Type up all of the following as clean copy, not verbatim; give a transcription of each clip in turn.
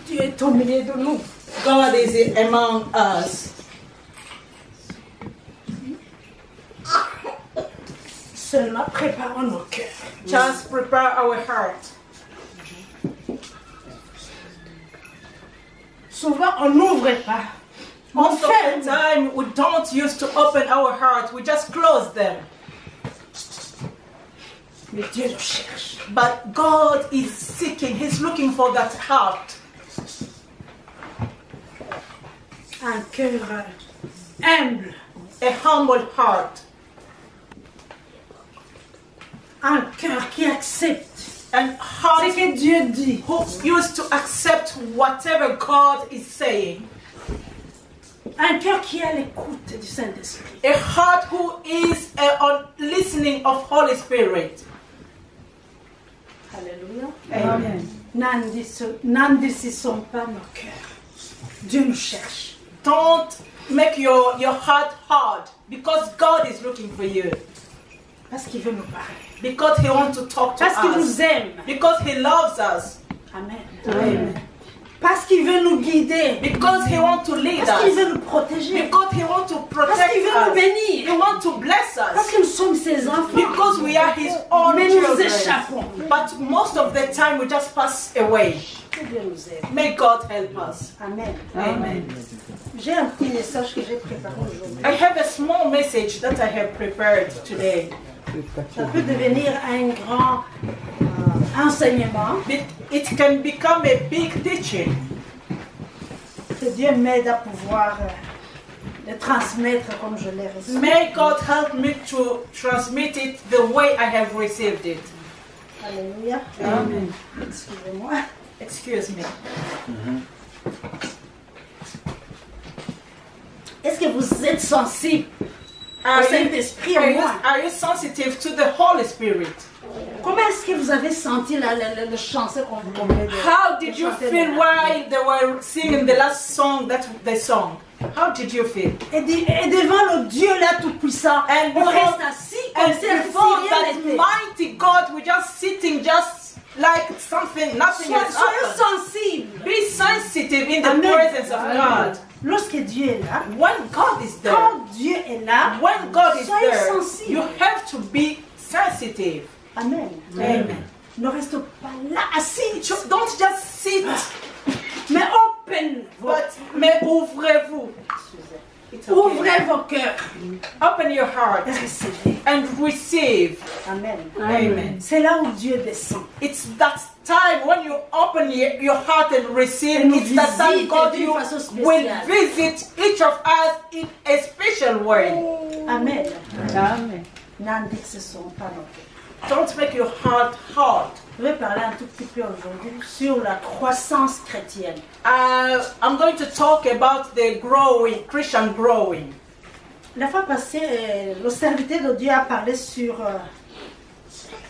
Dieu est au milieu de nous. God is among us. Seulement préparons nos cœurs. Just prepare our heart. Souvent, on n'ouvre pas. On Most of the ferme. time, we don't use to open our heart. We just close them. Mais Dieu nous cherche. But God is seeking. He's looking for that heart. Un cœur humble. A humble heart. Un cœur qui accepte And ce heart que Dieu dit. who used to accept whatever God is saying. Un cœur qui est à l'écoute du Saint-Esprit. A heart who is on listening of Holy Spirit. Alléluia. Amen. N'endurcissons pas nos cœurs. Dieu nous cherche. Don't make your heart hard because God is looking for you. Parce qu'il veut nous parler. Because He wants to talk to Parce qu'il us. nous aime. Because He loves us. Amen. Amen. Parce qu'il veut nous guider. Because He wants to lead Parce qu'il us. veut nous protéger. Because He wants to Parce protect qu'il veut nous us. He bénir. wants to bless Parce us. que nous sommes ses enfants. Because we are His own Mais nous children. échappons. But most of the time we just pass away. Que Dieu nous aide. May God help us. Amen. Amen. J'ai un petit message que j'ai préparé aujourd'hui. I have a small message that I have prepared today. Ça peut devenir un grand enseignement. It can become a big teaching. Que Dieu m'aide à pouvoir le transmettre comme je l'ai reçu. May God help me to transmit it the way I have received it. Alléluia. Amen. Excusez-moi. Excuse me. Est-ce que vous êtes sensible Are au you, Saint-Esprit en moi? are you sensitive to the Holy Spirit? Comment est-ce que vous avez senti le chanson qu'on vient de How did you chanter feel là? while they were singing the last song that they sung? How did you feel? Et devant le Dieu là tout-puissant, And on before- reste assis comme And si before rien that n'était. mighty God, we're just sitting just like something, nothing has Soyez happened. sensible. Be sensitive in the Amen. presence of God. Lorsque Dieu est là, When God is there, quand Dieu est là, when God is soyez there, sensible. you have to be sensitive. Amen. Amen. Ne reste pas là assis, Don't just sit, mais open. mais ouvrez-vous. It's okay. Ouvrez vos cœurs Open your heart et recevez. and receive. Amen. Amen. C'est là où Dieu descend. It's that time when you open your heart and receive. Et nous It's that time visite God d'une you façon spéciale. will visit each of us in a special way. Amen. Amen. N'endurcissons pas nos cœurs. Don't make your heart hard. Je vais parler un tout petit peu aujourd'hui sur la croissance chrétienne. I'm going to talk about the Christian growing. La fois passée, le serviteur de Dieu a parlé sur...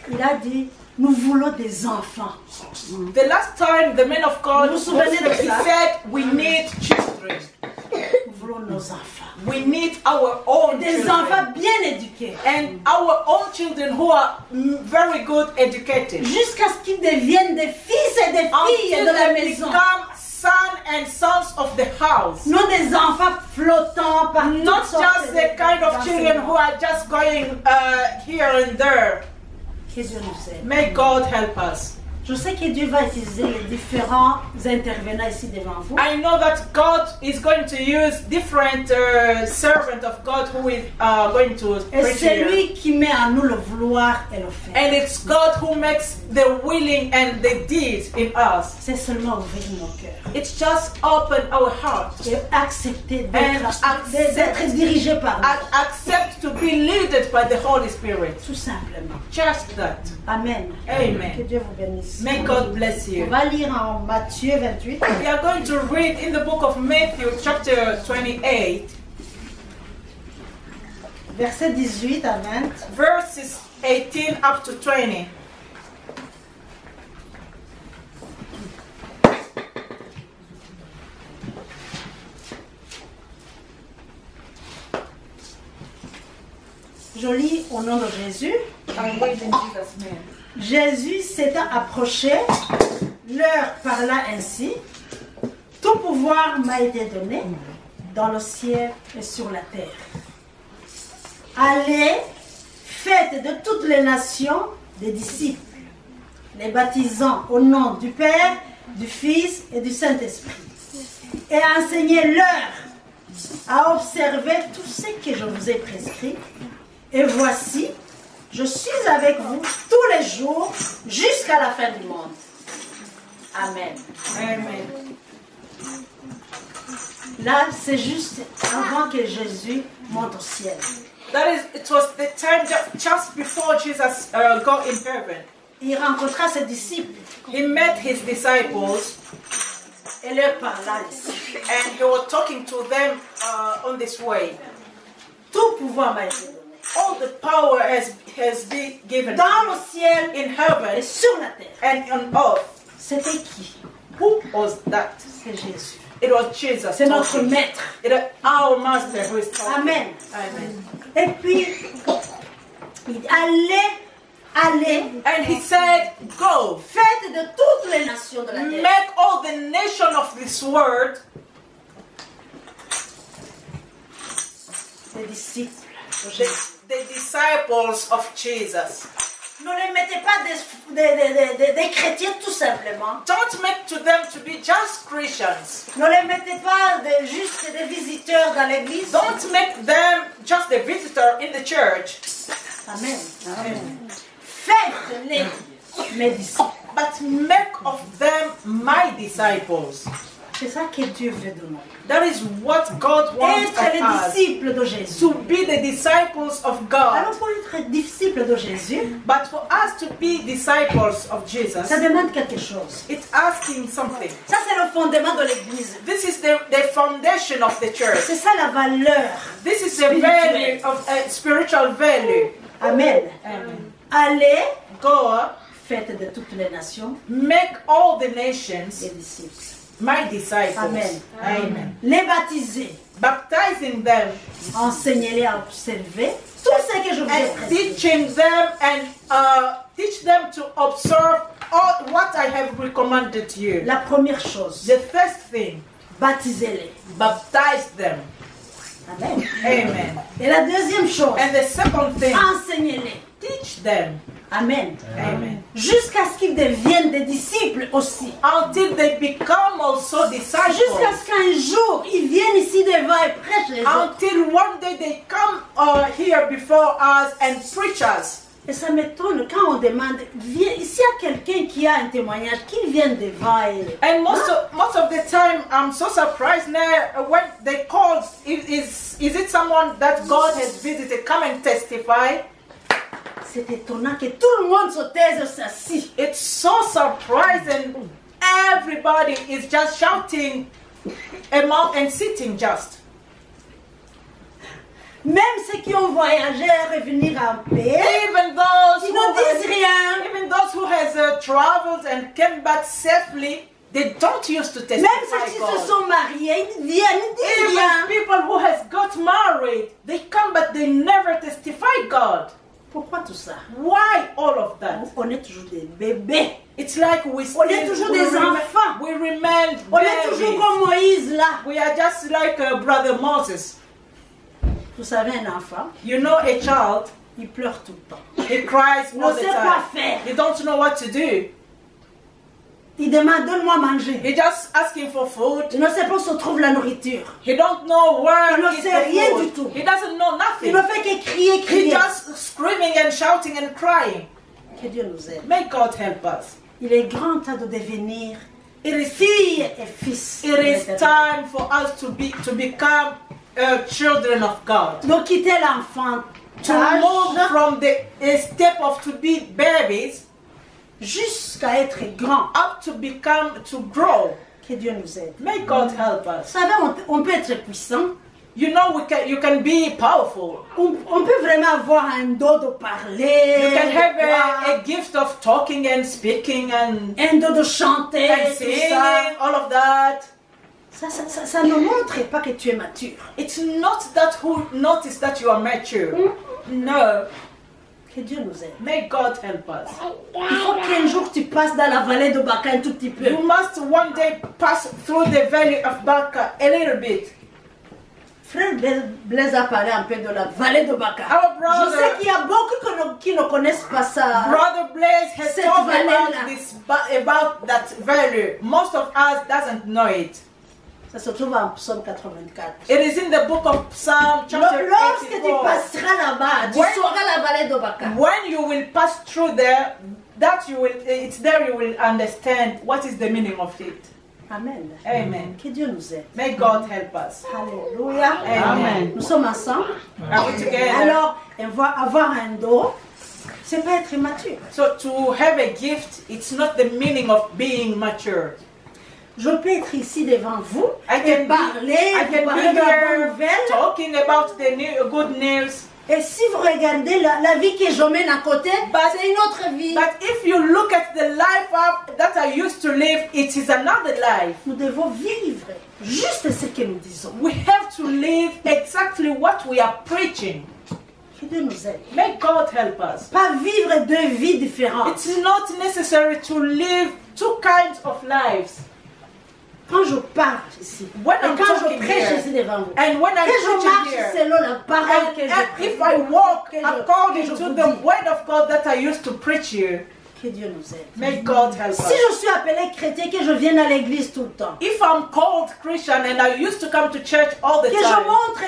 il a dit, nous voulons des enfants. The last time the man of God Vous vous souvenez de he ça? said we need children. Nous voulons nos enfants. We need our own Des children. enfants bien éduqués. And our own children who are very good educated. Jusqu'à ce qu'ils deviennent des fils et des filles Until de la they maison. become sons and sons of the house. Non des enfants flottants par toutes Not sortes just the kind of children who are just going here and there. Que Dieu nous aide. May God help us. Je sais que Dieu va utiliser les différents intervenants ici devant vous. I know that God is going to use different servant of God who is going to Et preach c'est here. lui qui met en nous le vouloir et le faire. And it's God who makes the willing and the deed in us. C'est seulement ouvrir nos cœurs It's just open our heart et accepter And d'être dirigé par and nous. accept to be led by the Holy Spirit. Tout simplement. Just that. Amen. Amen. Que Dieu vous bénisse. May God bless On you. va lire en Matthieu 28. We are going to read in the book of Matthew, chapter 28, Versets 18 à 20. verses 18 up to 20. Je lis au nom de Jésus. I wait in Jesus' name. Jésus s'étant approché, leur parla ainsi. Tout pouvoir m'a été donné dans le ciel et sur la terre. Allez, faites de toutes les nations des disciples, les baptisant au nom du Père, du Fils et du Saint-Esprit, et enseignez-leur à observer tout ce que je vous ai prescrit. Et voici, je suis avec vous tous les jours jusqu'à la fin du monde. Amen. Amen. Là, c'est juste avant que Jésus monte au ciel. It was the time just before Jesus got in heaven. Il rencontra ses disciples He met his disciples et leur parla ainsi. and he was talking to them on this way. Tout pouvoir m'a été donné. All the power has been given Dans le ciel in et heaven sur la terre. and on earth. C'était qui? Who was that? C'est Jésus. It was Jesus. C'est notre talking. maître. It was our master who is talking. Amen. Amen. Et puis, il dit, allez, And he said, go, faites de toutes les nations de la terre. make all the nation of this world Les disciples de the, Jésus. the disciples of Jesus. Ne les mettez pas des chrétiens tout simplement. Don't make to them to be just Christians. Ne les mettez pas juste des visiteurs dans l'église. Don't make them just a visitor in the church. Amen. Faites-les mes disciples. But make of them my disciples. C'est ça que Dieu veut de nous. That is what God wants Être les of us. disciples de Jésus. To be the disciples of Alors God. pour être disciple de Jésus, But for us to be disciples of Jesus, ça demande quelque chose. it's asking something. Ça c'est le fondement de l'église. This is the foundation of the church. C'est ça la valeur. This is the value of spiritual value. Amen. Amen. Allez, Go, faites de toutes les nations make all the nations des disciples. my disciples. Amen. Amen. Les baptiser, Baptizing them enseignez-les à observer tout ce que je vous ai and prescrit. teaching them and teach them to observe all what I have recommended you. La première chose, The first thing, baptisez-les. baptize them. Amen. Amen. Et la deuxième chose, And the second thing, enseignez-les. teach them. Amen. Amen. Jusqu'à ce qu'ils deviennent des disciples aussi. Until they become also Jusqu'à disciples. ce qu'un jour, ils viennent ici devant et prêchent les autres. Until one day they come here before us and preach us. Et ça m'étonne quand on demande, s'il y a quelqu'un qui a un témoignage, qu'il vienne devant et... And most of the time, I'm so surprised now when they call. Is it someone that God has visited? Come and testify. C'est étonnant que tout le monde se taise s'assit. It's so surprising. Everybody is just shouting among and sitting just. Même ceux qui ont voyagé et revenir en paix, Even those ils ne disent who rien. even those who has traveled and came back safely, they don't used to Même testify ceux qui God. se sont mariés, ils viennent, ils disent Even rien. people who has got married, they come but they never testify God. Pourquoi tout ça? Why all of that? On est toujours des bébés. It's like we On est toujours des enfants. we remain On est toujours babies. comme Moïse là. We are just like brother Moses. Vous savez, un enfant, You know, a child, il pleure tout le temps. he cries Il all ne the sait pas time. faire. He don't know what to do. Il demande, donne-moi à manger. He just asking for food. Il ne sait pas où se trouve la nourriture. He don't know where Il ne is sait the rien food. du tout. He doesn't know Il nothing. ne fait que crier, He crier. just screaming and shouting and crying. Que Dieu nous aide. May God help us. Il est grand temps de devenir It is fille et fils. It is time for us to become children of God. De quitter l'enfant. To move from the step of to be babies jusqu'à être grand. up to grow. Que Dieu nous aide. May God help us. Vous savez, on peut être puissant. You know, you can be powerful. On peut vraiment avoir un dos de parler. You can de have voir, a gift of talking and speaking and un dos de chanter, tout singing, ça. all of that. ça ne montre pas que tu es mature. It's not that who notice that you are mature. No. Que Dieu nous aide. May God help us. Il faut qu'un jour tu passes dans la vallée de Baca un tout petit peu. You must one day pass through the valley of Baca a little bit. Frère Blaise a parlé un peu de la vallée de Baca. Our brother- Je sais qu'il y a beaucoup qui ne connaissent pas ça. Brother Blaise has Cette talked vallée-là. about that valley. Most of us doesn't know it. Ça se trouve en Psaume 84. It is in the book of Psalm chapter Lorsque tu 84. passeras là-bas, tu When- sauras la vallée de Baca. When you will pass through there, it's there you will understand what is the meaning of it. Amen. Amen. Que Dieu nous aide. May God help us. Alléluia. Amen. Nous sommes ensemble. Are we together? Alors, avoir un don, c'est pas être immature. So to have a gift, it's not the meaning of being mature. Je peux être ici devant vous I et can parler, I vous can parler be de la bonne here nouvelle. talking about the good news. Et si vous regardez la vie que je mène à côté, c'est une autre vie. But if you look at the life that I used to live, it is another life. Nous devons vivre juste ce que nous disons. We have to live exactly what we are preaching. Que Dieu nous aide. May God help us. Pas vivre deux vies différentes. It's not necessary to live two kinds of lives. Quand je parle ici, When et I'm quand je talking prêche here, ici devant vous, and when I'm que je preaching marche here, selon la parole que je and prêche, if I walk que according je to vous the dis, word of God that I used to preach here, que Dieu nous aide. may God help Si us. je suis appelé chrétien, que je vienne à l'église tout le temps, If I'm called Christian and I used to come to church all the que je time, montre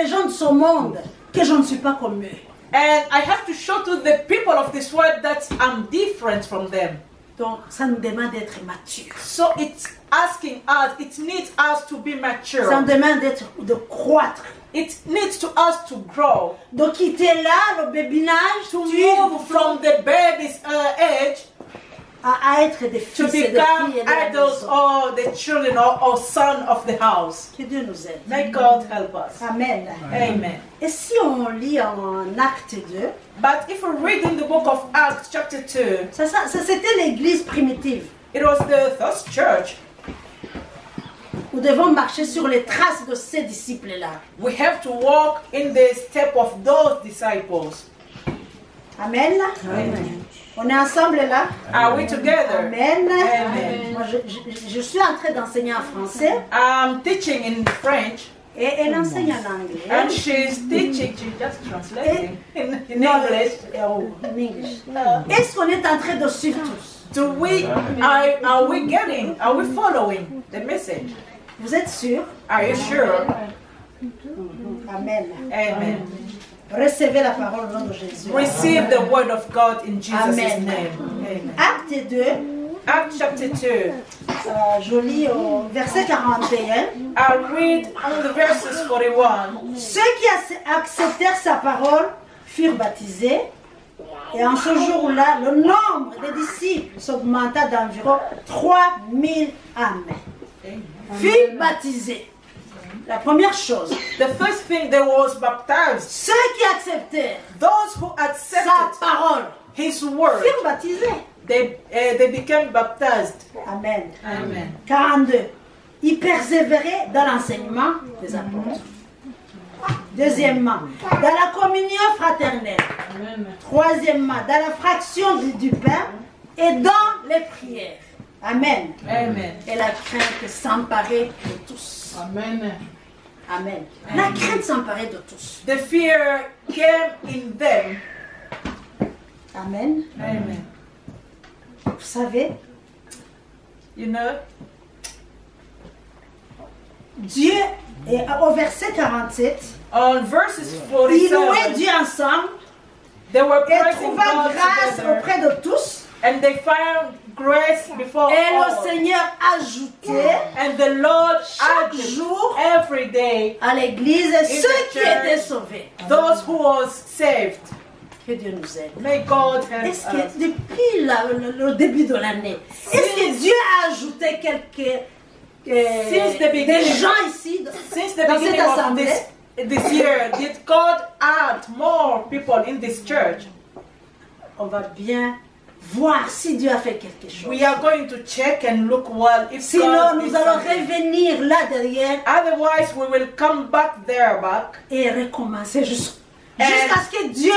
les gens de ce monde que je ne suis pas comme eux. and I have to show to the people of this world that I'm different from them. Donc, ça nous demande d'être mature. So it's asking us, it needs us to be Ça nous mature. demande de croître. It needs to us to grow. De quitter là le bébinage, To move from the baby's age à être des to fils et des become filles et de la adults maison. or the children or son of the house. Que Dieu nous aide. May God help us. Amen. Amen. Et si on lit en Acte 2, But if we read in the book of Acts chapter 2, ça c'était l'église primitive. it was the first church. Nous devons marcher sur les traces de ces disciples-là. We have to walk in the step of those disciples. Amen. On est ensemble là. Are we together? Amen. Amen. Moi, je suis en train d'enseigner en français I'm teaching in French, et elle enseigne en anglais. and she's teaching, she's just translating in English. Oh, in English. Est-ce qu'on est en train de suivre tous? Are we getting, are we following the message? Vous êtes sûrs? Are you sure? Amen. Amen. Recevez la parole au nom de Jésus. Receive the word of God in Jesus' Amen. name. Amen. Acte 2, Acts chapter 2. je lis au verset 41. I'll read on the verses 41. Ceux qui acceptèrent sa parole furent baptisés. Et en ce jour-là, le nombre des disciples s'augmenta d'environ 3000 âmes. Furent baptisés. La première chose, The first thing there was baptized. ceux qui acceptèrent Those who sa accepted parole his word, furent baptisés. they became baptized. Amen. Amen. 42. Ils persévéraient dans l'enseignement des apôtres. Deuxièmement, dans la communion fraternelle. Troisièmement, dans la fraction du pain et dans les prières. Amen. Amen. Et la crainte s'emparait de tous. Amen. Amen. La crainte s'emparait de tous. The fear came in them. Amen. Amen. Vous savez, You know, Dieu, et au verset 47, on verses ils louaient 47, Dieu ensemble they were et praising trouvant God grâce together, auprès de tous. and they found grace before Et le all. Seigneur ajoutait And the Lord chaque added jour every day à l'église ceux the qui church. étaient sauvés. those who was saved. Que Dieu nous aide. May God help Est-ce us. que depuis le début de l'année, est-ce que Dieu a ajouté Since the des beginning. gens ici Since the dans beginning cette of assemblée? this year, did God add more people in this church? On va bien voir si Dieu a fait quelque chose. We are going to check and look well if Sinon, God nous did allons something. revenir là derrière Otherwise, we will come back et recommencer jusqu'à And ce que Dieu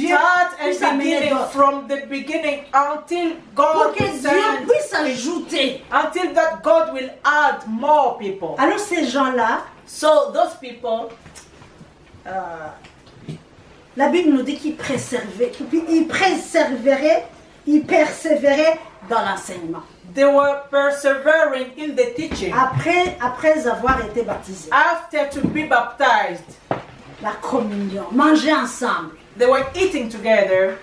start puisse and amener beginning d'autres. from the beginning until Pour God que will Dieu send, puisse ajouter. until that God will add more people. Alors ces gens-là, So those people, la Bible nous dit qu'ils persévéraient dans l'enseignement. they were persevering in the teaching. Après avoir été baptisés. After to be baptized, La communion, manger ensemble. they were eating together.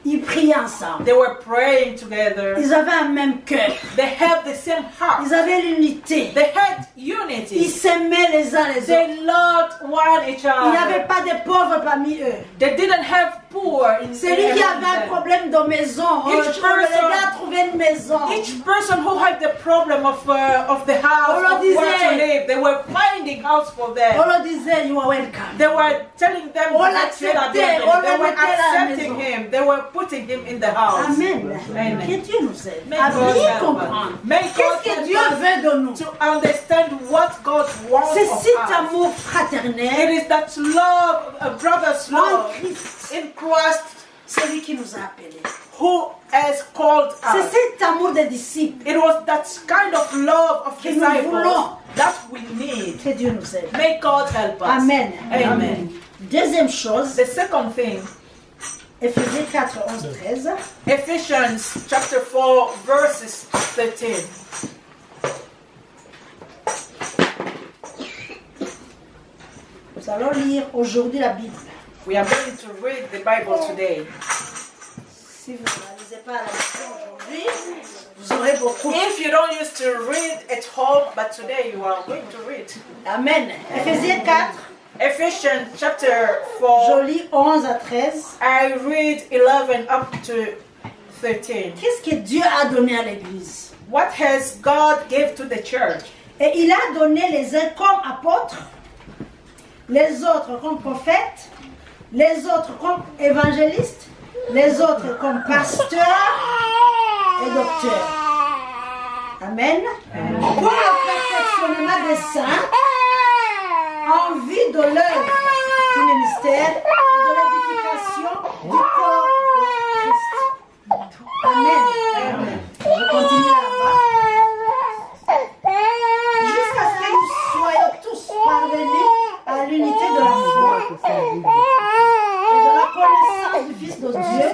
Ils priaient ensemble. They were praying together. Ils avaient un même cœur. They have the same heart. Ils avaient l'unité. They had Ils unity. s'aimaient les uns les autres. They loved one each Il n'y avait other. pas de pauvres parmi eux. They didn't have poor in Celui qui among avait un them. problème de maison, Each le person- gars a trouvé une maison. Each person who had the problem of the On house, leur of where to disait- live, they were finding house for On them. leur disait, you are welcome. They were telling them On that l'acceptait, they are on They le were mettait à la accepting maison. him. They were putting him in the house. Amen. Amen. Que Dieu nous aide May à God bien help us. comprendre. May God Qu'est-ce que help Dieu us veut de nous? to understand what God wants C'est of cet us. amour It fraternel is that love, a brother's en love Christ. in Christ C'est lui qui nous a appelés. who has called C'est us. cet amour des disciples It was that kind of love of que nous disciples voulons. that we need. que Dieu nous aide. May God help us. Amen. Amen. Deuxième chose, The second thing, Éphésiens 4, 11, 13. Ephesians chapter 4, verses 13. Nous allons lire aujourd'hui la Bible. We are going to read the Bible today. Si vous ne la lisez pas à la maison aujourd'hui, vous aurez beaucoup. If you don't used to read at home, but today you are going to read. Amen. Éphésiens 4, Ephesians chapter 4, je lis 11 à 13. I read 11 up to 13. Qu'est-ce que Dieu a donné à l'Église? What has God gave to the church? Et il a donné les uns comme apôtres, les autres comme prophètes, les autres comme évangélistes, les autres comme pasteurs et docteurs. Amen. Pour le perfectionnement des saints, en vue de l'œuvre du ministère et de l'édification du corps de Christ. Amen. Je continue là-bas. Jusqu'à ce que nous soyons tous parvenus à l'unité de la foi et de la connaissance du Fils de Dieu,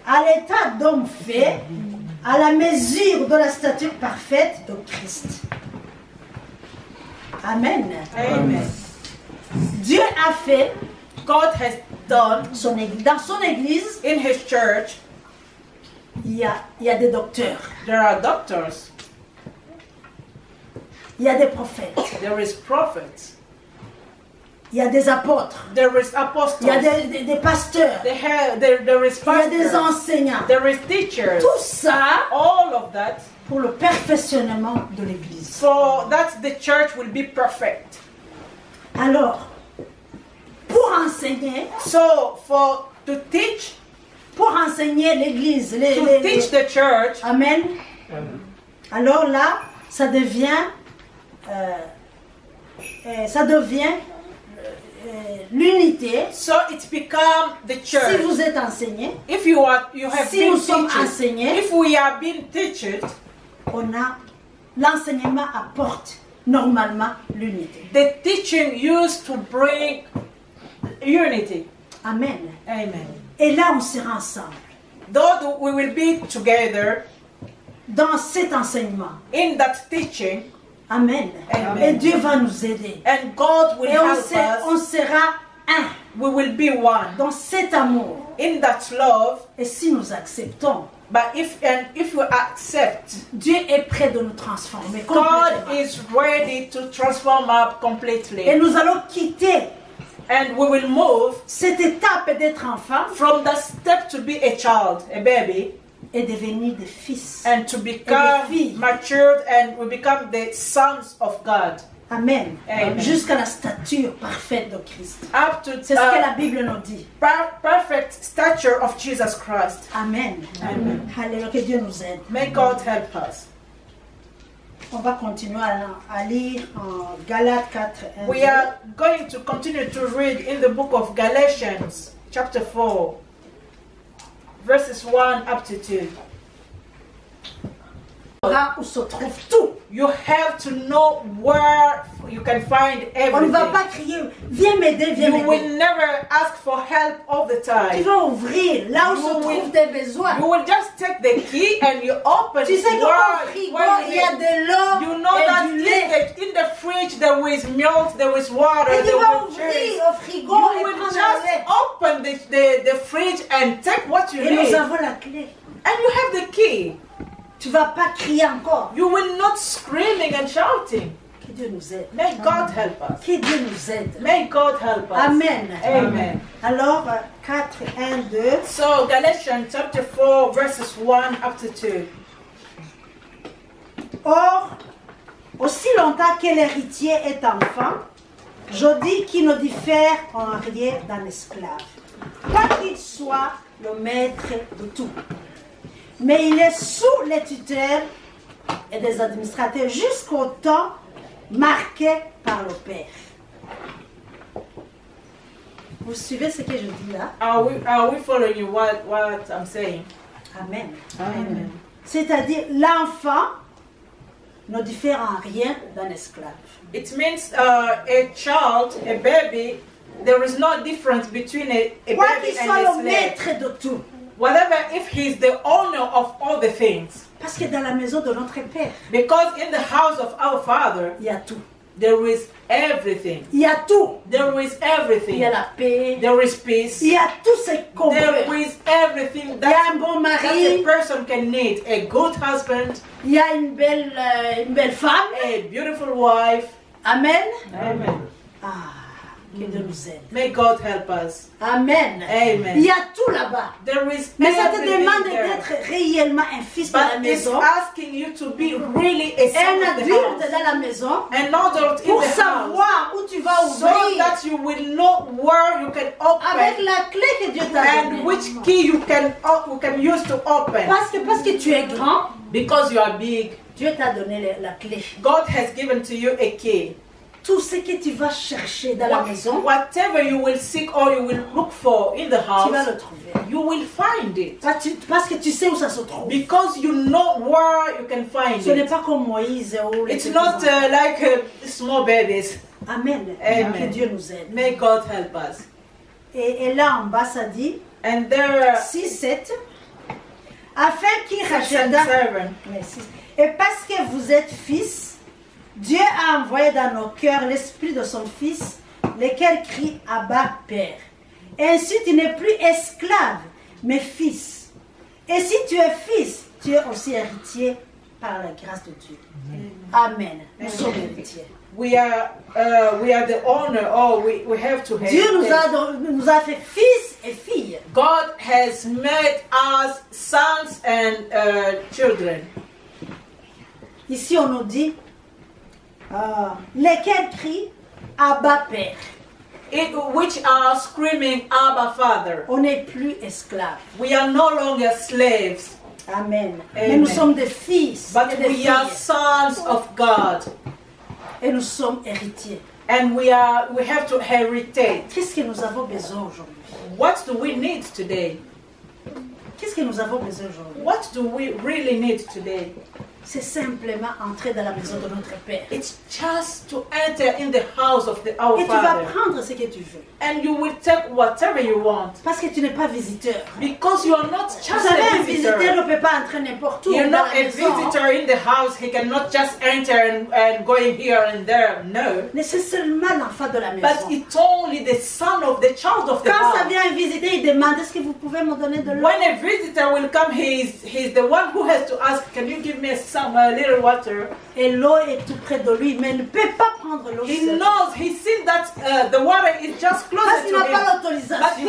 à l'état d'homme fait, à la mesure de la stature parfaite de Christ. Amen. Amen. Dieu a fait God has done dans son église, in His church, il y a des docteurs, there are doctors, il y a des prophètes, there is prophets, il y a des apôtres, there is il y a apostles, des pasteurs, there is il y a des pastors, enseignants. there is teachers. Tout ça All of that, pour le perfectionnement de l'église. so that the church will be perfect. Alors, pour enseigner, So to teach l'église, to teach the church, Amen. Alors là, ça devient l'unité. so it become the Si church. vous êtes enseigné, If you have si been nous sommes teaching, enseignés, if we are being teachers, l'enseignement apporte normalement l'unité. the teaching used to bring unity. Amen. Amen. Et là, on sera ensemble Though we will be together dans cet enseignement. in that teaching, Amen. Amen. Et Dieu va nous aider. and God will Et on help us, sera un we will be one dans cet amour. in that love. Et si nous acceptons, But if we accept, Dieu est prêt de nous transformer God complètement. is ready to transform us Et completely, nous allons quitter and we will move cette étape d'être enfant from that step to be a child, a baby, et devenir des fils. and to become filles. matured, and we become the sons of God. Amen. Amen. Jusqu'à la stature parfaite de Christ. Up to C'est ce que la Bible nous dit. perfect stature of Jesus Christ. Amen. Amen. Alléluia, que Dieu nous aide. May God help us. On va continuer à lire en Galates 4. We are going to continue to read in the book of Galatians, chapter 4, verses 1 up to 2. Où se trouve tout. You have to know where you can find On ne va everything. pas crier, viens m'aider, viens You m'aider. will never ask for help all the Tu time. vas ouvrir là où You se will- trouvent tes besoins. You will just take the key and you open Tu sais qu'au where frigo, you il y a need. de l'eau You know et that du lait. in the fridge there is milk, there is water, Et tu there vas is cheese. ouvrir au frigo You et will prendre le just lait. open the fridge and take what you Et nous need. avons la clé. And you have the key. Tu vas pas crier encore. You will not screaming and shouting. Que Dieu nous aide. May God help us. Que Dieu nous aide. May God help us. Amen. Amen. Alors, 4, 1, 2. So Galatians chapter 4 verses 1 up to 2. Or, aussi longtemps que l'héritier est enfant, je dis qu'il ne diffère en rien d'un esclave, quoi qu'il soit le maître de tout. Mais il est sous les tutelles et des administrateurs jusqu'au temps marqué par le Père. Vous suivez ce que je dis là? Are we following what I'm saying? Amen. Amen. C'est-à-dire, l'enfant ne diffère en rien d'un esclave. It means a child, a baby, there is no difference between a Quoi baby qu'il and soit a le slave. maître de tout. Whatever, if he's the owner of all the things. Parce que dans la maison de notre Père, Because in the house of our Father, il y a tout. there is everything. Il y a tout. There is Il y a everything. la paix. There is peace. Il y a tout ce qu'on There veut. is everything Il y a that, un bon that a mari. person can need. A good husband, Il y a une belle femme. a beautiful wife. Amen. Amen. Ah, que Dieu nous aide. May God help us. Amen. Amen. Il y a tout là-bas. There is Mais ça te everything demande there. d'être réellement un fils dans la But it's maison, asking you to be really a son un of the adulte house. dans la maison, An adult in pour the house. savoir où tu vas So ouvrir that you will know where you can avec open la clé que Dieu t'a and donnée. which key you can use to open. Parce que tu es grand, Because you are big, Dieu t'a donné la clé. God has given to you a key. Tout ce que tu vas chercher dans la maison, Whatever you will seek or you will look for in the tu vas house, le trouver. you will find it. Parce que tu sais où ça se trouve. Because you know where you can find Ce n'est it. pas comme Moïse ou les It's petits not enfants. like small babies. Amen. Amen. Que Dieu nous aide. May God help us. Et là en bas, ça dit And there 6, 7. Afin qu'il 6 and racheta. 7. Mais 6. Et parce que vous êtes fils, Dieu a envoyé dans nos cœurs l'esprit de son Fils, lequel crie Abba, Père. Ainsi, tu n'es plus esclave, mais fils. Et si tu es fils, tu es aussi héritier par la grâce de Dieu. Amen. Nous sommes héritiers. We are the owner, or we have to have. Dieu nous a fait fils et filles. God has made us sons and children. Ici, on nous dit lesquels crient Abba, Père. Which are screaming, Abba, Father. On n'est plus esclaves. We are no longer slaves, Amen. Mais Amen. nous sommes des fils but et des we are filles. sons of God, Et nous sommes héritiers. and we have to heritate. Qu'est-ce que nous avons besoin aujourd'hui? What do we need today? Qu'est-ce que nous avons besoin aujourd'hui? What do we really need today? C'est simplement entrer dans la maison de notre Père. It's just to enter in the house of our Et tu vas Father, prendre ce que tu veux. and you will take whatever you want, Parce que tu n'es pas visiteur. because you are not Vous just savez, a un visiteur visitor. ne peut pas entrer n'importe où You're dans not la a maison. visitor in the house. He cannot just enter and going here and there. No. Mais c'est seulement l'enfant de la But maison. it's only the son of the child of the Quand ça house. vient un visiteur, il demande est-ce que vous pouvez me donner de l'eau? When a visitor will come, he's the one who has to ask, can you give me some little water. Et l'eau est tout près de lui, mais il ne peut pas prendre l'eau. He seul. knows, he's seen that the water is just Parce closer qu'il to n'a pas him. But l'autorisation.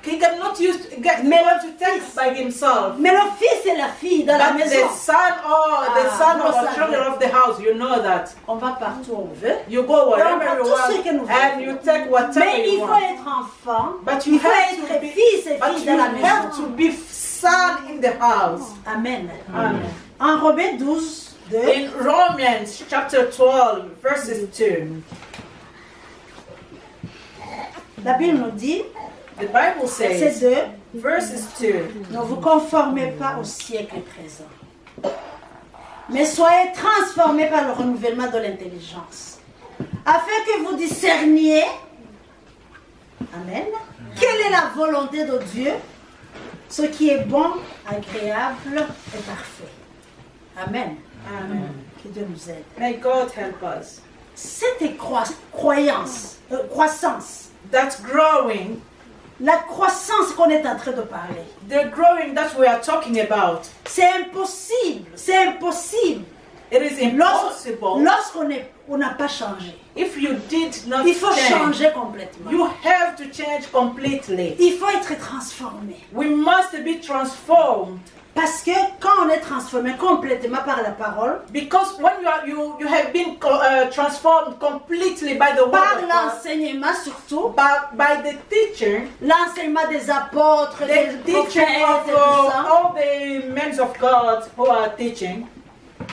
he cannot use get Mais water le to take fils- by himself. Mais le fils et la fille dans la But maison, the son or the Ah, son vous or le the children savez. of the house, you know that. on va partout où on veut. You go wherever prend you tout ce que nous want and voulons. you take whatever Mais il you faut want. être enfant. But you Il faut have to être be, fils et but filles you dans la have to maison. be son in the house. Amen. Amen. En Romains 12, 2, In Romans chapter 12, verses 2, la Bible nous dit, the Bible verset says, 2, verses 2, ne vous conformez pas au siècle présent, mais soyez transformés par le renouvellement de l'intelligence, afin que vous discerniez, amen, quelle est la volonté de Dieu, ce qui est bon, agréable et parfait. Amen. Amen. Que Dieu nous aide. May God help us. Cette croissance, That's growing, la croissance qu'on est en train de parler, the growing that we are talking about, c'est impossible, it is impossible lorsqu'on n'a pas changé. if you did not Il faut change. changer complètement. You have to change completely. Il faut être transformé. We must be transformed. Parce que quand on est transformé complètement par la parole, Because when you have been transformed completely by the word par of God, l'enseignement surtout, by the teaching, l'enseignement des apôtres, the des teaching prophètes of et tout ça, all the men of God who are teaching,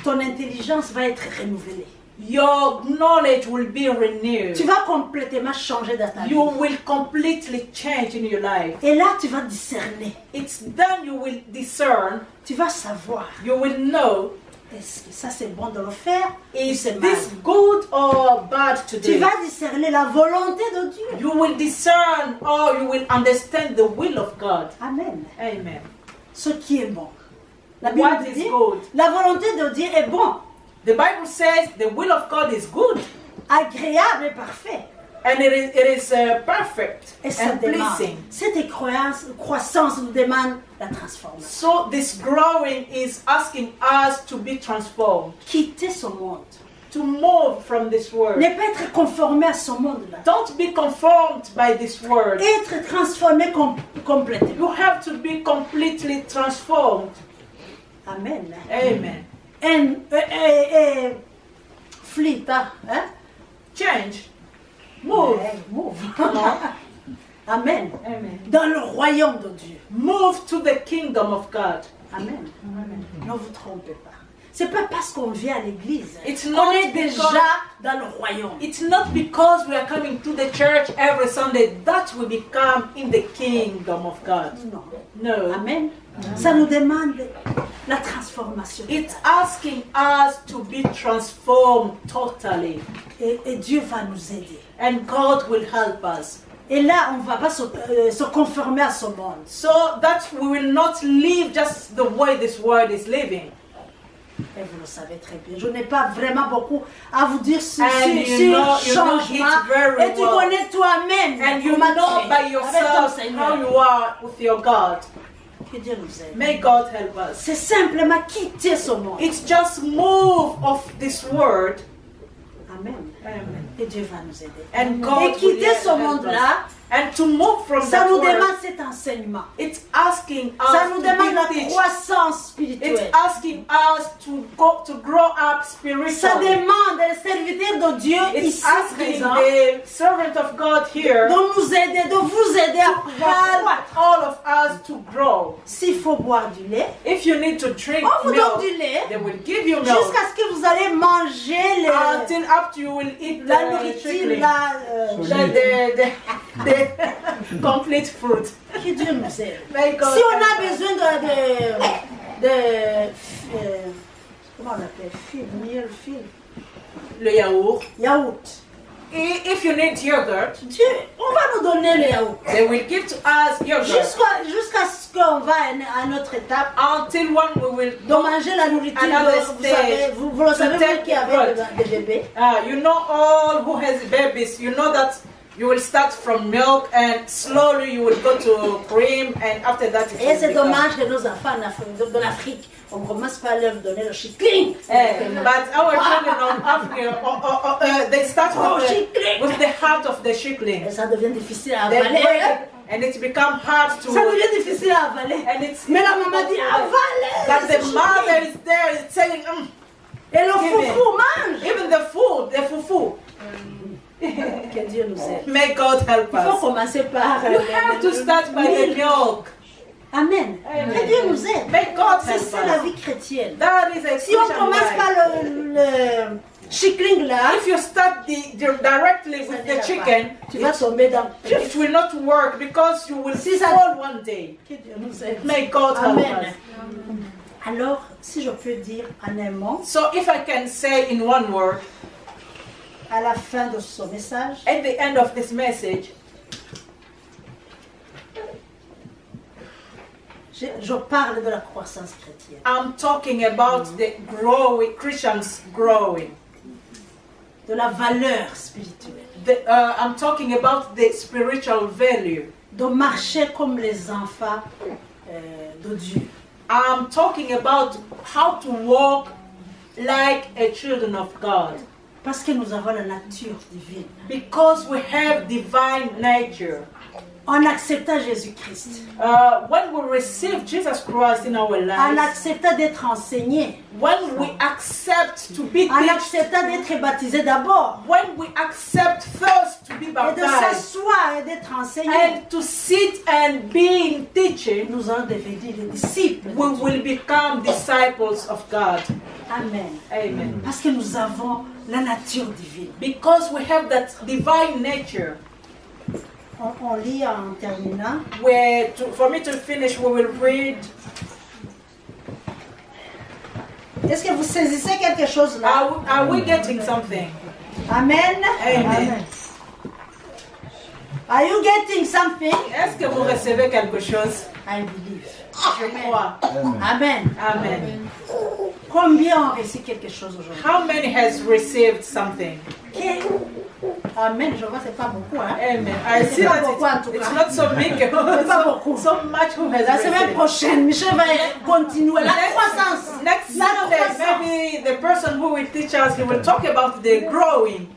ton intelligence va être renouvelée. your knowledge will be renewed. Tu vas complètement changer dans ta vie. You will completely change in your life. Et là, tu vas discerner. It's then you will discern, Tu vas savoir, you will know, est-ce que ça c'est bon de le faire ou is c'est mal. this good or bad to Tu do? vas discerner la volonté de Dieu. You will discern or you will understand the will of God. Amen. Amen. Ce qui est bon. La What Bible is dit, good? la volonté de Dieu est bon, The Bible says the will of God is good agréable et parfait. and it is perfect Et ça and demande. pleasing. Cette croissance nous demande la transformation. So this growing is asking us to be transformed, Quitter ce monde. to move from this world. Ne pas être conformé à ce monde-là. Don't be conformed by this world. Être transformé complètement. You have to be completely transformed. Amen. Amen. Flit, hein? Change. Move. Ouais, move. Come on. Amen. Amen. Dans le royaume de Dieu. Move to the kingdom of God. Amen. Ne vous trompez pas. C'est pas parce qu'on vient à l'église. It's On not est because- déjà dans le royaume. It's not because we are coming to the church every Sunday that we become in the kingdom of God. Non. No. Amen. Ça nous demande la transformation. It's asking us to be transformed totally. Et Dieu va nous aider. And God will help us. Et là, on ne va pas se conformer à ce monde. So that we will not live just the way this world is living. Et vous le savez très bien. Je n'ai pas vraiment beaucoup à vous dire sur And you know changement. it very Et tu well. connais toi-même. And you comment know tu es by avec ton yourself Seigneur. how you are with your God. Que Dieu nous aide. May God help us. C'est simplement quitter ce monde. It's just move of this world. Amen. Amen. Et Dieu va nous aider. And God Et will quitter ce help monde-là, us. And to move from ça that nous world, demande cet enseignement. it's asking us Ça nous to demande la be teach. croissance It's spirituelle. asking us to grow up Ça spiritually. demande les serviteurs de Dieu It's ici asking présents the servant of God here de nous aider, de vous aider à pouvoir help croître. all of us to grow. S'il faut boire du lait, If you need to drink on vous milk, donne du lait they will give you milk jusqu'à ce que vous allez manger until after you will eat la the nourriture, chickling. The complete fruit. Que Dieu nous aide. May God Si on a help us. besoin comment on appelle, miel, Le yaourt. yaourt. If you need yogurt, Dieu, on va nous donner le yaourt. they will give to us yogurt Jusqu'à ce qu'on va à notre étape until when we will de go. manger la nourriture. Another Vous savez, stage vous le savez, to take vous qui avez bread. des bébés. You know all who has babies. You know that You will start from milk and slowly you will go to cream and after that it Et will c'est become. dommage que nos enfants de l'Afrique, on commence par leur donner le chicling. But our children of Africa, they start with the heart of the Et chickling. ça devient difficile à They avaler. break it, and it becomes hard Ça to. devient difficile à avaler. And it's Mais la maman dit avaler. that ce the chicling. mother is there is saying, Et le Give it. foufou mange. even the food, the fufu. Que Dieu nous aide. May God help Il faut us. commencer par. You have to start by the milk. Amen. Amen. Que Dieu nous aide. May God C'est help ça la us. vie chrétienne. That is a Si on Christian commence life. par le chicling là, If you start directly ça with n'ira the pas. chicken, Tu vas tomber dans. it will not work because you will Si ça- fall one day. Que Dieu nous aide. May God help Amen. us. Alors, si je peux dire en un mot, So if I can say in one word, à la fin de ce message, at the end of this message, je parle de la croissance chrétienne. I'm talking about the growing, Christians growing. De la valeur spirituelle. I'm talking about the spiritual value. De marcher comme les enfants de Dieu. I'm talking about how to walk like a children of God. Parce que nous avons la nature divine. Because we have divine nature. En acceptant Jésus-Christ. When we receive Jesus Christ in our En lives, acceptant d'être enseigné. when we accept to be En taught, acceptant d'être baptisé d'abord. when we accept first to be Et de baptized s'asseoir et d'être enseigné. and to sit and be in teaching, Nous allons devenir les disciples. de we Dieu. will become disciples of God. Amen. Amen. Parce que nous avons la nature divine. Because we have that divine nature. On lit en terminant. Where, for me to finish, we will read. Est-ce que vous saisissez quelque chose là? Are we getting something? Amen. Amen. Are you getting something? Est-ce que vous recevez quelque chose? I believe. Je crois. Amen. Amen. Combien ont reçu quelque chose aujourd'hui? How many has received something? Amen. Je vois c'est pas beaucoup, hein? Amen. I see that it's not so big. Pas beaucoup. So much who has La semaine received. prochaine, Michel va continuer la croissance. Next La Sunday, croissance. maybe the person who will teach us, he will talk about the growing.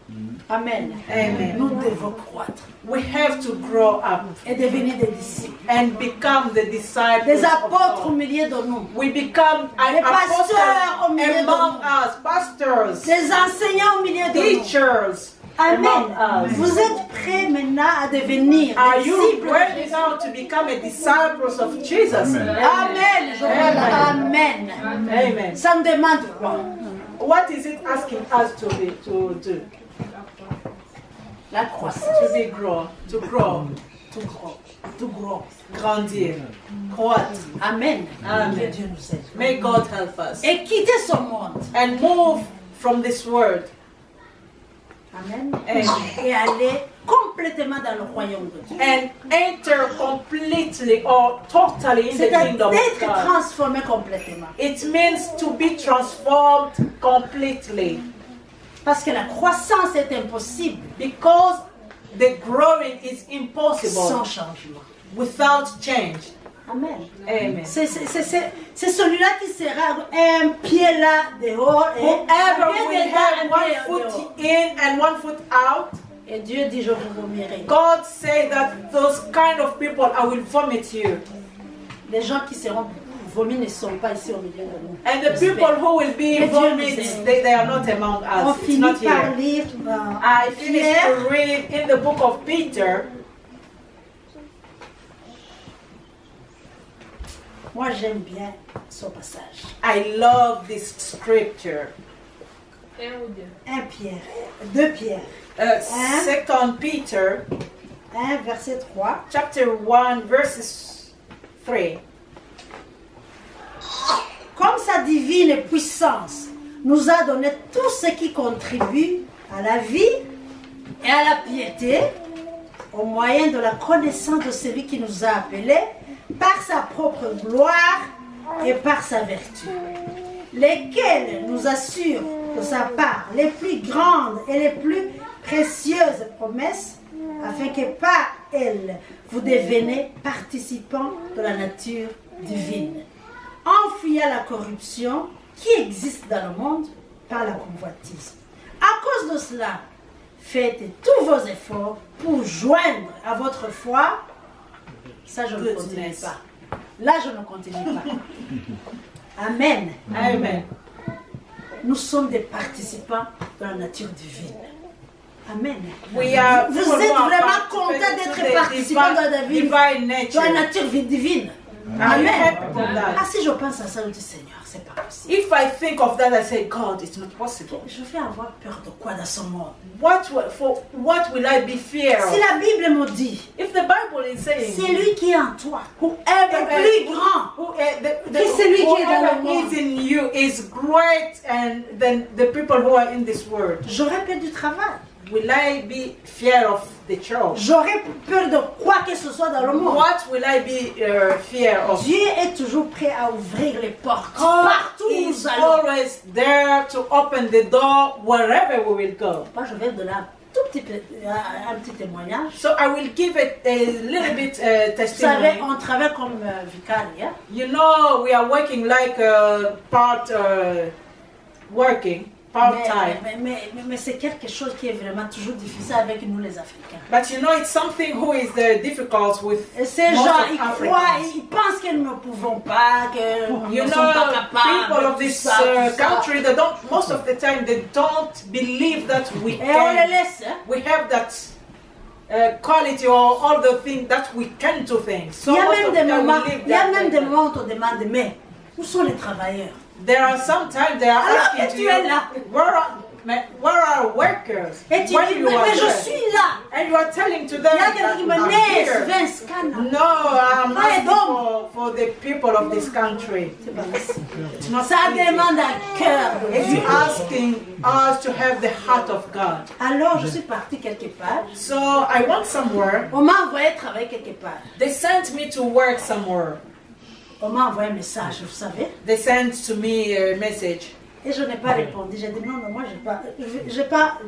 Amen. Amen. Nous devons croître We have to grow up et devenir des disciples, and become the disciples des of apôtres au God. milieu de nous, We become an Des pasteurs au apostle milieu de among nous. us, pastors, des enseignants au milieu de nous. teachers Amen. among us. Vous êtes prêts maintenant à devenir Are des you disciples de ready Jésus? now to become a disciples of Jesus? Amen. Je vois là. Amen. Amen. Ça me demande quoi? What is it asking us to do? La croissance. To grow, To grow. To grow. grandir, croître. Amen. Amen. Que Dieu nous aide. May God help us. Et quitter ce monde. And move from this world. Amen. Amen. Et aller complètement dans le royaume de Dieu. And enter completely or totally in the C'est-à-dire kingdom of d'être God. transformé complètement. It means to be transformed completely. Parce que la croissance est impossible Because the growing is sans impossible changement. without change. Amen. Amen. C'est celui-là qui sera un pied là dehors et Whoever un pied will dedans, have un one pied dehors. foot in and one foot out, Et Dieu dit, je vous vomirai. God say that those kind of people, I will vomit you. Les gens qui seront vomis ne sont pas ici au milieu de nous. And the people who will be Que Dieu nous vomit, aide. they are not among On us. It's finit not par here. lire I finished Pierre, to read in the book of Peter. moi j'aime bien ce passage. I love this scripture. 1 Pierre, 2 Pierre, 2 Peter 1 verset 3. chapter 1 verses 3. Comme sa divine puissance nous a donné tout ce qui contribue à la vie et à la piété, au moyen de la connaissance de celui qui nous a appelés par sa propre gloire et par sa vertu, lesquels nous assurent de sa part les plus grandes et les plus précieuses promesses, afin que par elle, vous deveniez participants de la nature divine, en fuyant la corruption qui existe dans le monde par la convoitise. À cause de cela, faites tous vos efforts pour joindre à votre foi. Ça, je ne continue pas. Là, je ne continue pas. Amen. Amen. Nous sommes des participants de la nature divine. Amen. We are Vous êtes vraiment content d'être participant de la divine de la nature. nature divine. Amen. Amen. Ah, si je pense à ça, je dis Seigneur, c'est pas possible. If I think of that, I say, God, it's not possible. Je vais avoir peur de quoi dans ce monde? For what will I be fear Si of? la Bible me dit, If the Bible is saying, c'est lui qui est en toi, whoever est plus grand. the, celui qui est dans le whoever monde. is in you is great, and than the people who are in this world. J'aurais peur du travail. Will I be fear of the church? J'aurais peur de quoi que ce soit dans le monde. What will I be fear of? Dieu est toujours prêt à ouvrir les portes. God Partout où is nous allons. always there to open the door wherever we will go. Moi, je vais donner un petit témoignage. So I will give it a little bit Vous testimony. savez, on travaille comme vicaire. You know, we are working like part-time. Mais c'est quelque chose qui est vraiment toujours difficile avec nous les Africains. But you know, it's something who is difficult with Et ces most gens, of ils croient, Africans. ils pensent que nous ne pouvons pas, que nous You ne know, sommes pas capables. people of tout this ça, tout ça. country, they don't. Most of the time, they don't believe that we Et on les can. laisse. Hein? We have that quality or all the things that we can do things. So Il y a most même of des the time moments, we live il y a that même way. des moments où on te demande, mais où sont les travailleurs? There are sometimes they are Alors asking que to tu you, es là. where are workers? Et tu When dis, you mais are je there. suis là. And you are telling to them Il y a quelqu'un qui me I'm laisse, here. Vince Cana. No, I'm Pas asking d'homme. for the people of this country. C'est pas facile. It's not Ça easy. demande un cœur de It's Dieu. asking us to have the heart of God. Alors, je suis partie quelque part. So I went somewhere. On m'a envoyé travailler quelque part. They sent me to work somewhere. On m'a envoyé un message, vous savez. They sent to me a message. Et je n'ai pas répondu. J'ai dit non, moi, j'ai pas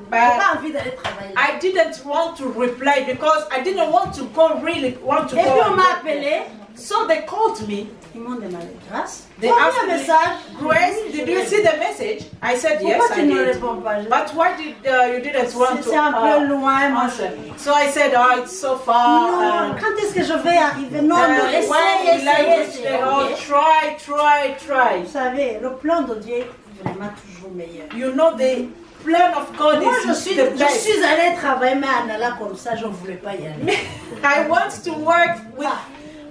envie d'aller travailler là. I didn't want to reply because I didn't want to go really want to Et go. puis on and m'a work appelé. there. So they called me. Ils m'ont demandé grâce. They Tu as vu asked un me, message? Grace, Oui, did je you l'ai. see the message? I said yes, Pourquoi I tu ne did. réponds pas? But why did you didn't want to C'est un peu loin, moi. answer? So I said, oh, it's so far. Non, quand est-ce que je vais arriver? Non, non, when essaye, will I essaye, reach essaye. there? Oh, ok? try. Vous savez, le plan de Dieu est vraiment toujours meilleur. You know the plan of God Moi, je is suis the best. allée travailler, mais en allant comme ça, je ne voulais pas y aller. I want to work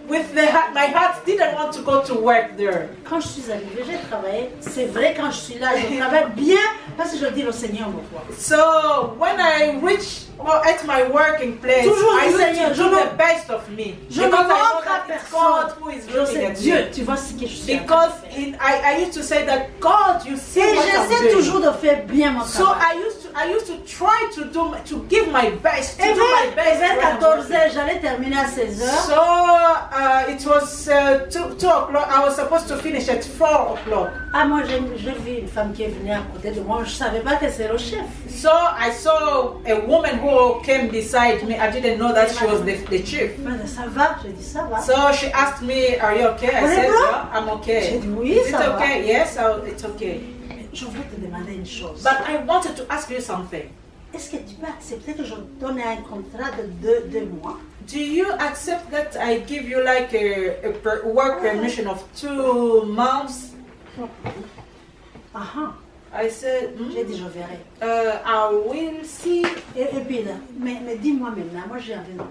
with the heart. My heart didn't want to go to work there. Quand je suis arrivée, j'ai travaillé. C'est vrai, quand je suis là, je travaille bien parce que je dis le Seigneur me voit. So when I reach at my working place, Toujours I le used Seigneur, to je do ne- the best of me. Je ne Because I know montre à that it's God personne. who is Je looking sais, at Dieu, me. tu vois ce que je suis en train Because de faire. I used to say that God, you see Et what I'm j'essaie doing. toujours de faire bien mon So travail. I used to try to give my best, to Et do my best. vers when I'm 14 working. heures, j'allais terminer à 16 heures. So it was 2 o'clock. I was supposed to finish at 4 o'clock. Ah, moi, j'ai vu une femme qui est venue à côté de moi. Je ne savais pas que c'est le chef. So I saw a woman who came beside me. I didn't know that she was the chief. Elle m'a dit, ça va? J'ai dit, ça va. So she asked me, "Are you okay?" I On est said, bon? "Yeah, I'm okay." J'ai dit, oui, Is it ça va. okay? Yes, it's okay. Je voulais te demander une chose. But I wanted to ask you something. Est-ce que tu peux accepter que je donne un contrat de deux mois? Do you accept that I give you like a work permission of 2 months? Ah, I said, j'ai dit, je verrai. I will see. Et puis là, mais dis-moi maintenant, moi j'ai envie de...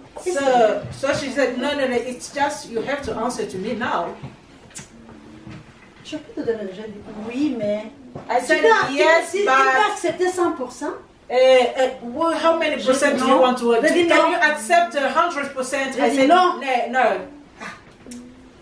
So she said, no, it's just you have to answer to me now. Je peux te donner, j'ai dit, oui, mais... I Tu said, peux, yes, tu peux but accepter 100%? how many percent do you want to? Je dis Can non. you accept 100%? Je I dis said, non. no.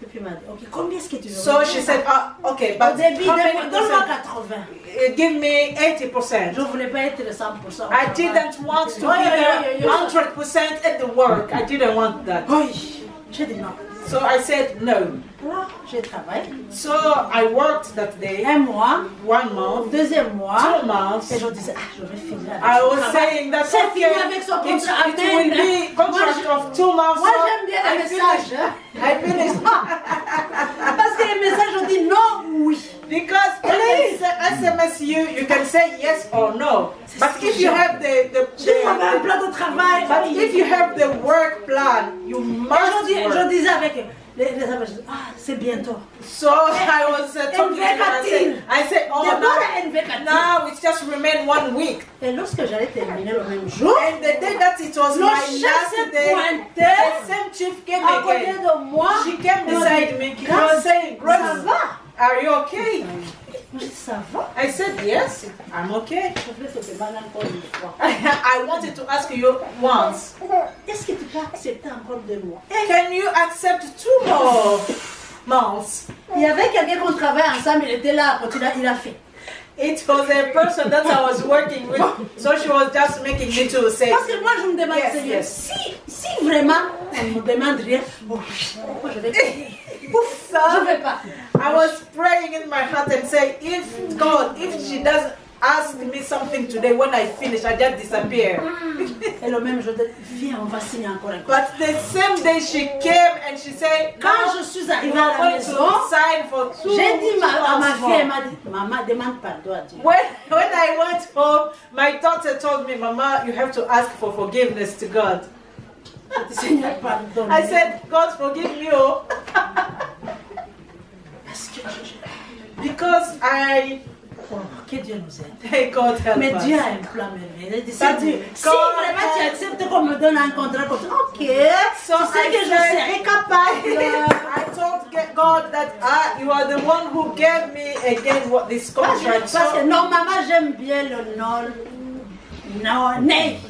Et puis elle m'a dit, ok, combien est-ce que tu veux? So she said, okay, Au but début, how many donne-moi percent? 80. Give me 80%. Je ne voulais pas être le 100%. I didn't want to be there 100% at the work. I didn't want that. Oui, j'ai dit non. So I said no. Alors, j'ai travaillé. So I worked that day, Un mois, 1 month, deuxième mois. 2 months. Et je disais, je vais finir avec I son was travail. saying that C'est fini okay, avec son it contrat. will be contract of 2 months. Moi, so j'aime bien I les messages. hein. I finished Parce que les messages, on dit non ou oui. because when they say SMS you can say yes or no. But if you have J'avais un plan de travail. but if you have the work plan, you must Et je work. disais avec les amis, je dis, c'est bientôt. So I was talking to them and I said, oh no, now it's just remain 1 week. Et lorsque j'allais terminer le même jour, And the day that it was le my chef last s'est day, pointé the same chief came à côté again. de moi. She came et m'a beside dit, me. He was saying, ça Grace, va? are you okay? Moi, je dis, ça va? I said, yes, I'm okay. Je voulais te demander encore une fois. I wanted to ask you once. Est-ce que tu peux accepter encore 2 mois? Can you accept 2 more months? Il y avait quelqu'un qu'on travaillait ensemble, il était là, quand il a fait. It was a person that I was working with, so she was just making me to say, Parce que moi, je me demande, Yes, Seigneur, yes. si vraiment on me demande rien, moi je vais pas. Ouf, je vais pas. I was praying in my heart and say, if God, if she doesn't ask me something today, when I finish, I just disappear. Et le même jour, viens, on va signer encore un contrat. But the same day she came and she said, Quand "Now je suis you arrivée à are la going maison, to sign for 2 j'ai dit à ma fille, elle months." m'a dit, maman, demande pardon à Dieu. When I went home, my daughter told me, Mama, you have to ask for forgiveness to God. Je dis, Seigneur, pardonne. I said, God, forgive me, oh, Parce que because oh, que Dieu nous aide. hey, God help Mais Dieu us. a un plan merveilleux. Il dit, But si God vraiment tu has- acceptes qu'on me donne un contrat comme ça, ok, So tu sais I que je said- serai capable. I told God that you are the one who gave me again this contract. Parce que So, normalement, j'aime bien le non. Non, nay.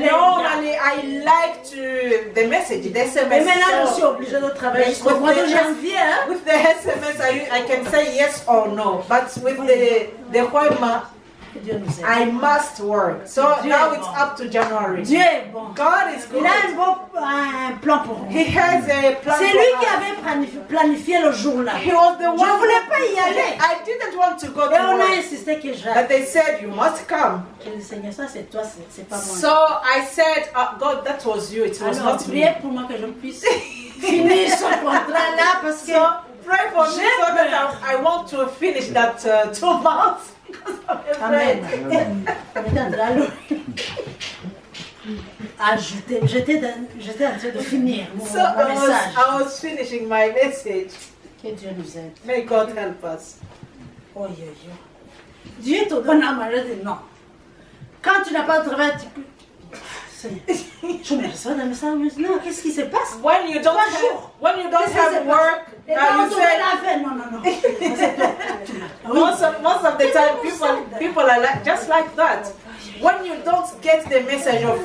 normally I like to the message, the Et SMS. maintenant, je suis So, obligée de travailler jusqu'au mois de janvier. Hein? with the SMS, I can say yes or no. But with the Hoima, Que Dieu nous aide. I must work. So Dieu now est it's bon. up to January. Dieu est bon. God is good. Il a un plan pour nous. He has a plan. C'est for lui us. qui avait planifié le jour-là. He was the one. Je voulais pas y aller. I didn't want to go Et to on a work. insisté que But j'aille. they said you must come. Je dis, Seigneur, ça c'est toi, c'est pas moi. So I said, God, that was you. It was Alors, not me. priez pour moi que je puisse finir ce contrat-là parce que So pray for me so J'ai that peur. I want to finish that 2 months because I'm Amen. afraid. On était en train de ajouter. J'étais en train de finir mon, So mon message. I was finishing my message. Que Dieu nous aide. May God help us. Oh, yo, yo. Dieu te donne à manger de non. Quand tu n'as pas de travail, tu peux. Seigneur, je me reçois dans le message. Non, qu'est-ce qui se passe? When you don't Trois have, jours. when you don't Qu'est-ce qui se have passe? work, Et quand you on say la fait, non, non, non. C'est toi. Ah oui. most of the time people are like just like that. When you don't get the message of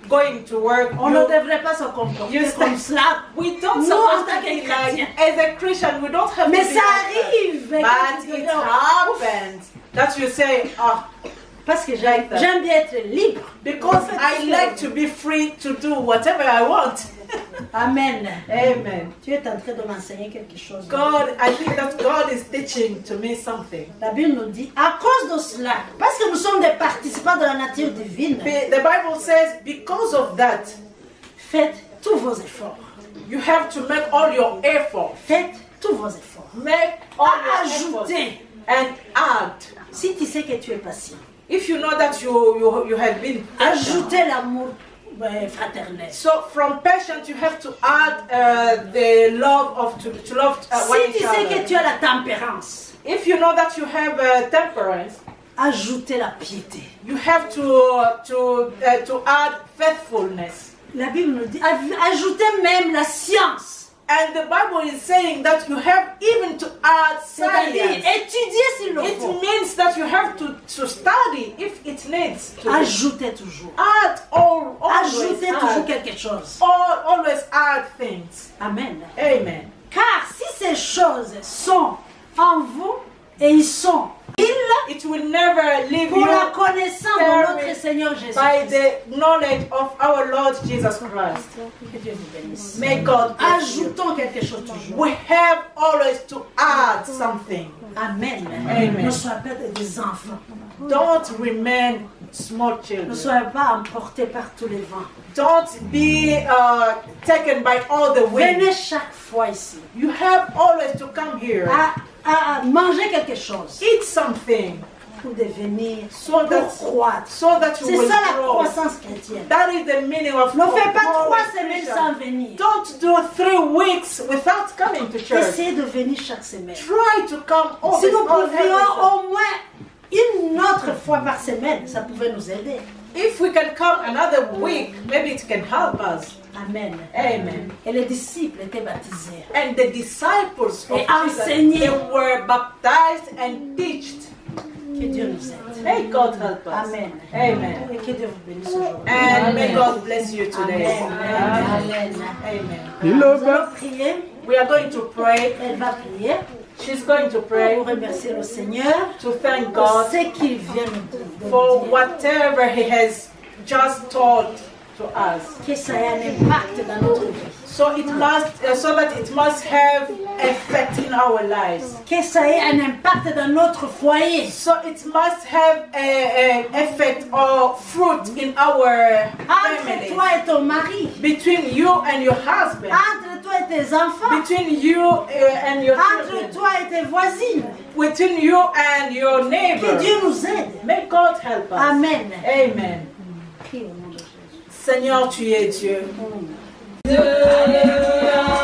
going to work, On ne devrait pas se comporter You comme say- cela. we don't Nous, en supposed tant to que be like, chrétiens. as a Christian, we don't have Mais to be ça like that. arrive. But it happens that you say, oh, Parce que Like that. j'aime bien être libre. because I like to be free to do whatever I want. Amen. Amen. Tu es en train de m'enseigner quelque chose. God, I think that God is teaching to me something. La Bible nous dit, à cause de cela, parce que nous sommes des participants de la nature divine, The Bible says, because of that, faites tous vos efforts. you have to make all your effort. Faites tous vos efforts. Make all your effort Ajoutez. and add. Si tu sais que tu es patient, If you know that you have been patient. ajoutez l'amour fraternel. So from patience you have to add the love of to love one Si tu each sais que other. tu as la tempérance, If you know that you have temperance, ajoutez la piété. you have to add faithfulness. La Bible nous dit, ajoutez même la science. And the Bible is saying that you have even to add C'est-à-dire science. étudier s'il le It faut. means that you have to study if it needs to. Ajoutez toujours. Add always Ajoutez toujours add. quelque chose. Always add things. Amen. Amen. Car si ces choses sont en vous et ils sont It will never leave pour you la connaissance de notre Seigneur Jésus. by the knowledge of our Lord Jesus Christ. Que Dieu vous bénisse. May God bless you. Ajoutons quelque chose toujours. We have always to add something. Amen. Amen. Ne soyez pas des enfants. Don't remain small Ne children. soyez pas emportés par tous les vents. Don't be taken by all the Venez wind. chaque fois ici You have always to come here, à manger quelque chose eat something, pour devenir, so pour that croître. you C'est will ça la grow. croissance chrétienne. That is the meaning of Ne fais pas growing 3 semaines Christian. sans venir. Don't do 3 weeks without coming to church. Essayez de venir chaque semaine. Try to come Si always nous on every pouvions Sunday. au moins une autre fois par semaine, ça pouvait nous aider. If we can come another week, maybe it can help us. Amen. Amen. Et les disciples étaient baptisés. And the disciples of Et Jesus, enseignés. they were baptized and taught. Que Dieu nous aide. May God help us. Amen. Amen. Et que Dieu vous bénisse aujourd'hui. And may God bless you today. Amen. Amen. Amen. Nous allons prier. We are going to pray. Elle va prier She's going to pour pray remercier le Seigneur to thank pour God ce qu'il vient de for nous dire. whatever He has just taught to us. Que ça ait un impact dans notre vie. So that it must have effect in our lives. Que ça ait un impact dans notre foyer. So it must have a effect or fruit in our Entre family. toi et ton mari. Between you and your husband. Entre toi et tes enfants. Between you and your Entre children. toi et tes voisines. Between you and your Que neighbor. Dieu nous aide. May God help us. Amen. Amen. Prie au nom de Jésus. Seigneur, tu es Dieu. Alléluia.